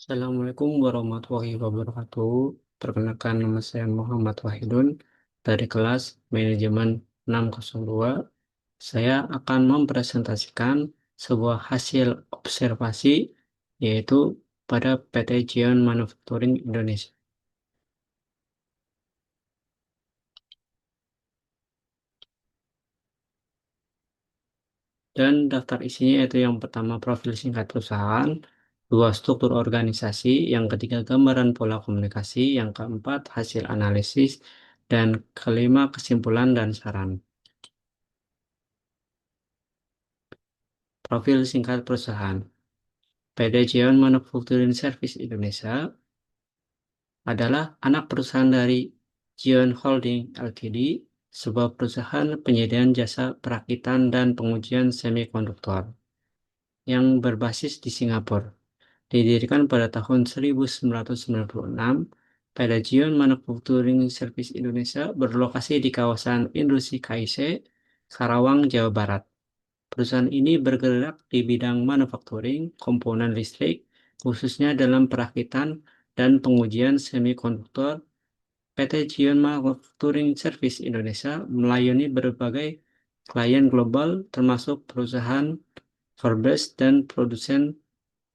Assalamualaikum warahmatullahi wabarakatuh. Perkenalkan nama saya Muhammad Wahidun dari kelas Manajemen 602. Saya akan mempresentasikan sebuah hasil observasi yaitu pada PT Jion Manufacturing Indonesia. Dan daftar isinya yaitu yang pertama profil singkat perusahaan, dua struktur organisasi, yang ketiga gambaran pola komunikasi, yang keempat hasil analisis, dan kelima kesimpulan dan saran. Profil singkat perusahaan. PT Jion Manufacturing Service Indonesia adalah anak perusahaan dari Jion Holding Ltd, sebuah perusahaan penyediaan jasa perakitan dan pengujian semikonduktor yang berbasis di Singapura. Didirikan pada tahun 1996, PT Jion Manufacturing Service Indonesia berlokasi di kawasan industri KIC, Karawang, Jawa Barat. Perusahaan ini bergerak di bidang manufacturing, komponen listrik, khususnya dalam perakitan dan pengujian semikonduktor. PT Jion Manufacturing Service Indonesia melayani berbagai klien global termasuk perusahaan Forbes dan produsen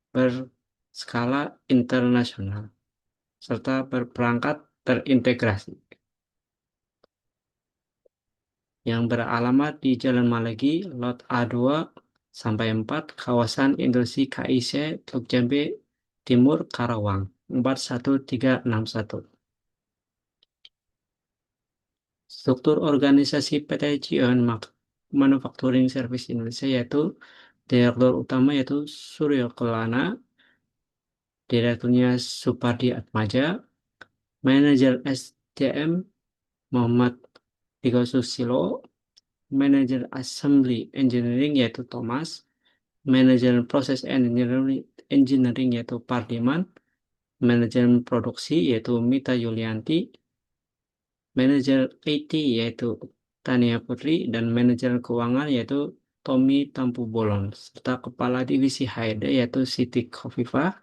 berskala internasional, serta berperangkat terintegrasi yang beralamat di Jalan Malegi, Lot A2 sampai 4, kawasan industri KIC, Teluk Jambe Timur, Karawang, 41361. Struktur organisasi PT Jion Manufacturing Service Indonesia yaitu Direktur Utama yaitu Suryo Kelana, Direkturnya Supardi Atmaja, Manajer SDM Muhammad Tigo Susilo, Manajer Assembly Engineering yaitu Thomas, Manajer Proses Engineering yaitu Pardiman, Manajer Produksi yaitu Mita Yulianti, Manajer IT yaitu Tania Putri, dan Manajer Keuangan yaitu Tommy Tampu Bolon, serta Kepala Divisi HRD yaitu Siti Khofifah,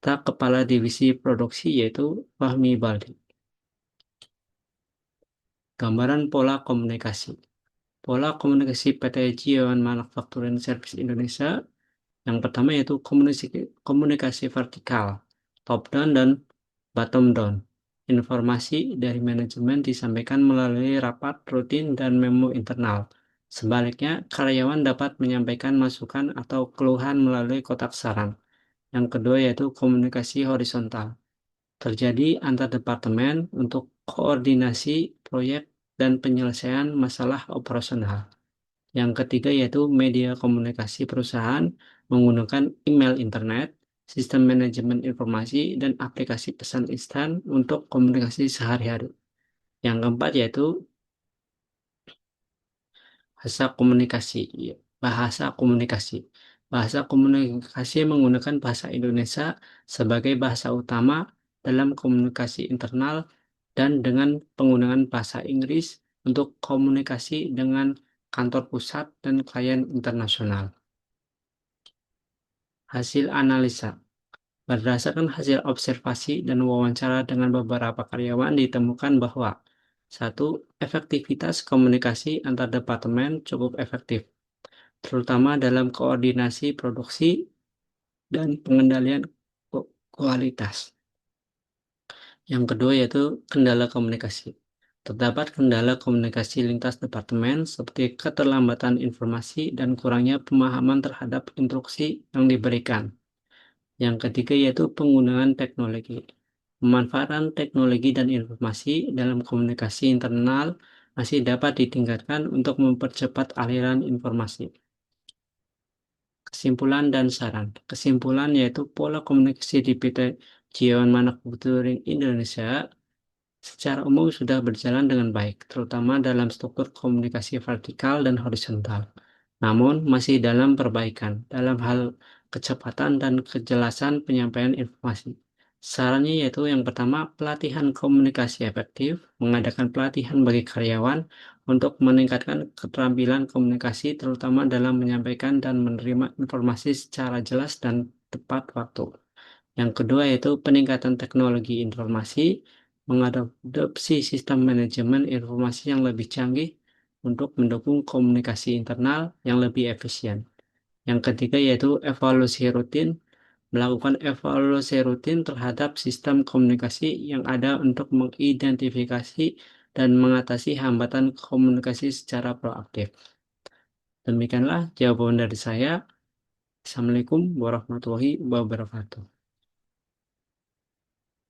serta Kepala Divisi Produksi yaitu Fahmi Baldi. Gambaran pola komunikasi. Pola komunikasi PT Jion Manufacturing Service Indonesia yang pertama yaitu komunikasi vertikal, top down dan bottom down. Informasi dari manajemen disampaikan melalui rapat rutin dan memo internal. Sebaliknya, karyawan dapat menyampaikan masukan atau keluhan melalui kotak saran. Yang kedua yaitu komunikasi horizontal. Terjadi antar departemen untuk koordinasi proyek dan penyelesaian masalah operasional. Yang ketiga yaitu media komunikasi perusahaan menggunakan email internet, sistem manajemen informasi, dan aplikasi pesan instan untuk komunikasi sehari-hari. Yang keempat yaitu bahasa komunikasi. Bahasa komunikasi. Bahasa komunikasi menggunakan bahasa Indonesia sebagai bahasa utama dalam komunikasi internal dan dengan penggunaan bahasa Inggris untuk komunikasi dengan kantor pusat dan klien internasional. Hasil analisa. Berdasarkan hasil observasi dan wawancara dengan beberapa karyawan ditemukan bahwa satu, efektivitas komunikasi antar departemen cukup efektif, terutama dalam koordinasi produksi dan pengendalian kualitas. Yang kedua yaitu kendala komunikasi. Terdapat kendala komunikasi lintas departemen seperti keterlambatan informasi dan kurangnya pemahaman terhadap instruksi yang diberikan. Yang ketiga yaitu penggunaan teknologi. Pemanfaatan teknologi dan informasi dalam komunikasi internal masih dapat ditingkatkan untuk mempercepat aliran informasi. Kesimpulan dan saran. Kesimpulan yaitu pola komunikasi di PT Jion Manufacturing Indonesia secara umum sudah berjalan dengan baik, terutama dalam struktur komunikasi vertikal dan horizontal. Namun, masih dalam perbaikan dalam hal kecepatan dan kejelasan penyampaian informasi. Sarannya yaitu yang pertama, pelatihan komunikasi efektif, mengadakan pelatihan bagi karyawan untuk meningkatkan keterampilan komunikasi, terutama dalam menyampaikan dan menerima informasi secara jelas dan tepat waktu. Yang kedua yaitu peningkatan teknologi informasi, mengadopsi sistem manajemen informasi yang lebih canggih untuk mendukung komunikasi internal yang lebih efisien. Yang ketiga yaitu evaluasi rutin, melakukan evaluasi rutin terhadap sistem komunikasi yang ada untuk mengidentifikasi dan mengatasi hambatan komunikasi secara proaktif. Demikianlah jawaban dari saya. Assalamualaikum warahmatullahi wabarakatuh.